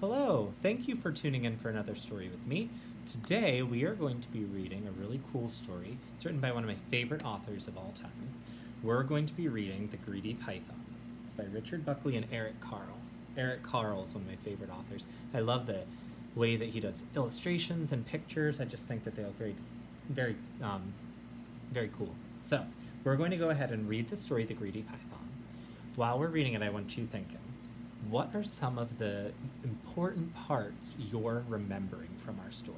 Hello, thank you for tuning in for another story with me. Today we are going to be reading a really cool story. It's written by one of my favorite authors of all time. We're going to be reading The Greedy Python. It's by Richard Buckley and Eric Carle. Eric Carle is one of my favorite authors. I love the way that he does illustrations and pictures. I just think that they look very, very cool. So we're going to go ahead and read the story, The Greedy Python. While we're reading it, I want you thinking, what are some of the important parts you're remembering from our story?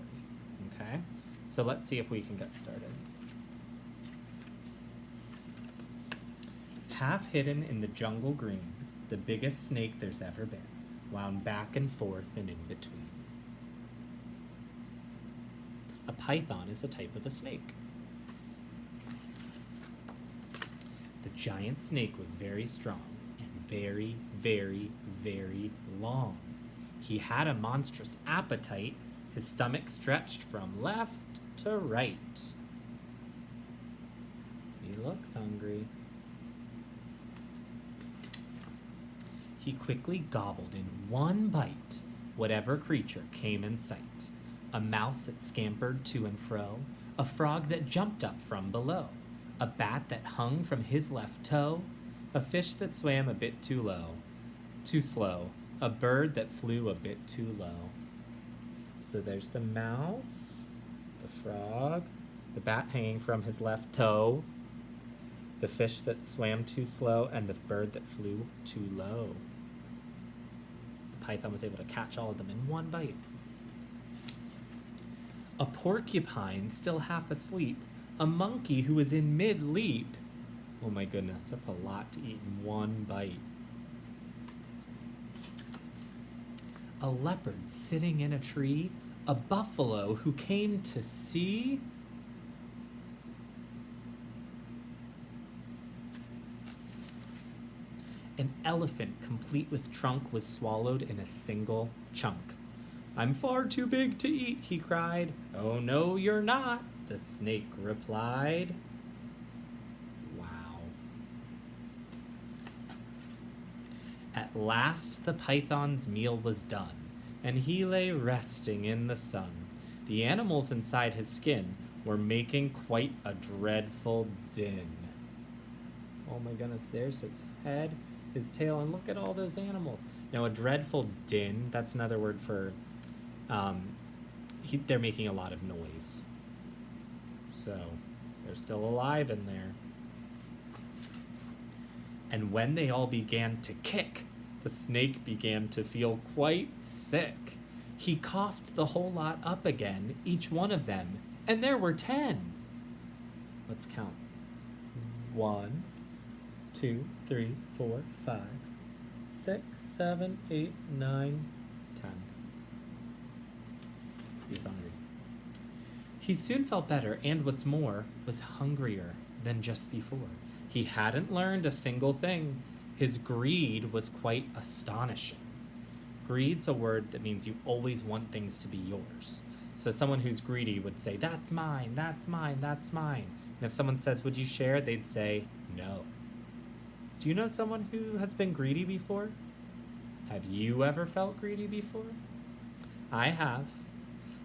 Okay? So let's see if we can get started. Half hidden in the jungle green, the biggest snake there's ever been, wound back and forth and in between. A python is a type of a snake. The giant snake was very strong and very, very, very long. He had a monstrous appetite. His stomach stretched from left to right. He looks hungry. He quickly gobbled in one bite whatever creature came in sight. A mouse that scampered to and fro, a frog that jumped up from below, a bat that hung from his left toe, a fish that swam a bit too slow, a bird that flew a bit too low. So there's the mouse, the frog, the bat hanging from his left toe, the fish that swam too slow, and the bird that flew too low. The python was able to catch all of them in one bite. A porcupine still half asleep, a monkey who was in mid-leap. Oh my goodness, that's a lot to eat in one bite. A leopard sitting in a tree, a buffalo who came to see. An elephant complete with trunk was swallowed in a single chunk. "I'm far too big to eat," he cried. "Oh no, you're not," the snake replied. Wow. At last the python's meal was done, and he lay resting in the sun. The animals inside his skin were making quite a dreadful din. Oh my goodness, there's his head, his tail, and look at all those animals. Now, a dreadful din, that's another word for they're making a lot of noise. So they're still alive in there. And when they all began to kick, the snake began to feel quite sick. He coughed the whole lot up again, each one of them, and there were 10. Let's count. 1, 2, 3, 4, 5, 6, 7, 8, 9, 10. He was hungry. He soon felt better, and what's more, was hungrier than just before. He hadn't learned a single thing. His greed was quite astonishing. Greed's a word that means you always want things to be yours. So someone who's greedy would say, "That's mine, that's mine, that's mine." And if someone says, "Would you share?" they'd say, "No." Do you know someone who has been greedy before? Have you ever felt greedy before? I have.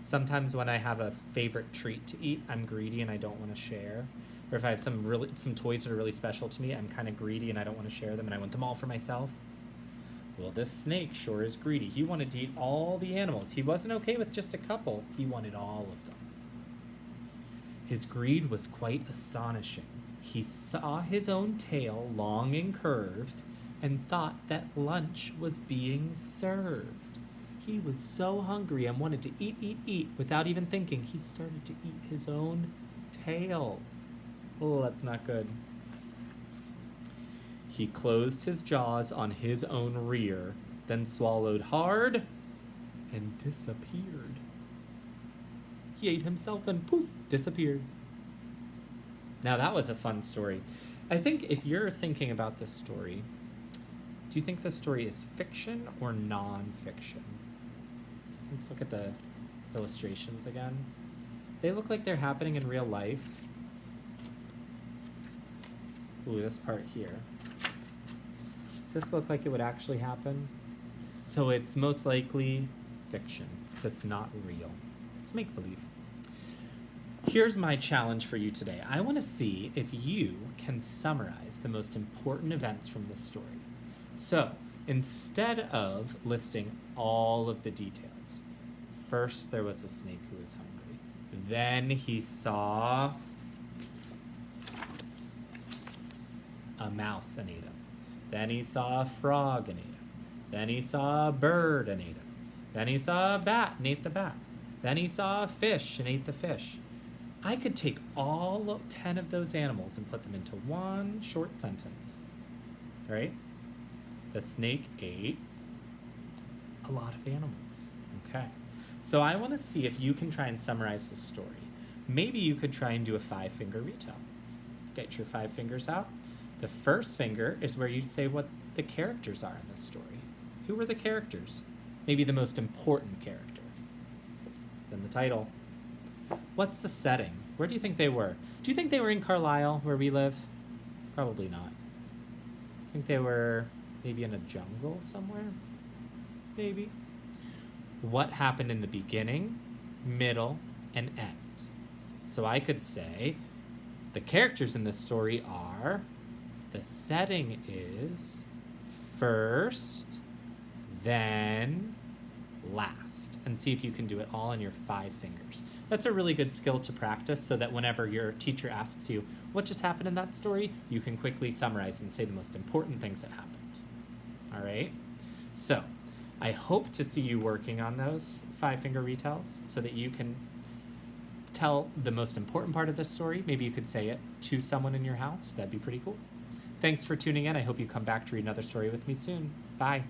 Sometimes when I have a favorite treat to eat, I'm greedy and I don't want to share. Or if I have some toys that are really special to me, I'm kind of greedy and I don't want to share them and I want them all for myself. Well, this snake sure is greedy. He wanted to eat all the animals. He wasn't okay with just a couple. He wanted all of them. His greed was quite astonishing. He saw his own tail, long and curved, and thought that lunch was being served. He was so hungry and wanted to eat. Without even thinking, he started to eat his own tail. Oh, that's not good. He closed his jaws on his own rear, then swallowed hard and disappeared. He ate himself and poof, disappeared. Now that was a fun story. I think if you're thinking about this story, do you think the story is fiction or non-fiction? Let's look at the illustrations again. They look like they're happening in real life. Ooh, this part here. Does this look like it would actually happen? So it's most likely fiction, because it's not real. It's make-believe. Here's my challenge for you today. I want to see if you can summarize the most important events from this story. So, instead of listing all of the details, first there was a snake who was hungry. Then he saw a mouse and ate him. Then he saw a frog and ate him. Then he saw a bird and ate him. Then he saw a bat and ate the bat. Then he saw a fish and ate the fish. I could take all 10 of those animals and put them into one short sentence. Right? The snake ate a lot of animals. Okay. So I want to see if you can try and summarize the story. Maybe you could try and do a 5-finger retell. Get your 5 fingers out. The first finger is where you say what the characters are in this story. Who were the characters? Maybe the most important character. It's in the title. What's the setting? Where do you think they were? Do you think they were in Carlisle, where we live? Probably not. I think they were maybe in a jungle somewhere? Maybe. What happened in the beginning, middle, and end? So I could say the characters in this story are, the setting is first, then last. And see if you can do it all in your 5 fingers. That's a really good skill to practice so that whenever your teacher asks you what just happened in that story, you can quickly summarize and say the most important things that happened. All right? So, I hope to see you working on those 5-finger retells so that you can tell the most important part of the story. Maybe you could say it to someone in your house. That'd be pretty cool. Thanks for tuning in. I hope you come back to read another story with me soon. Bye.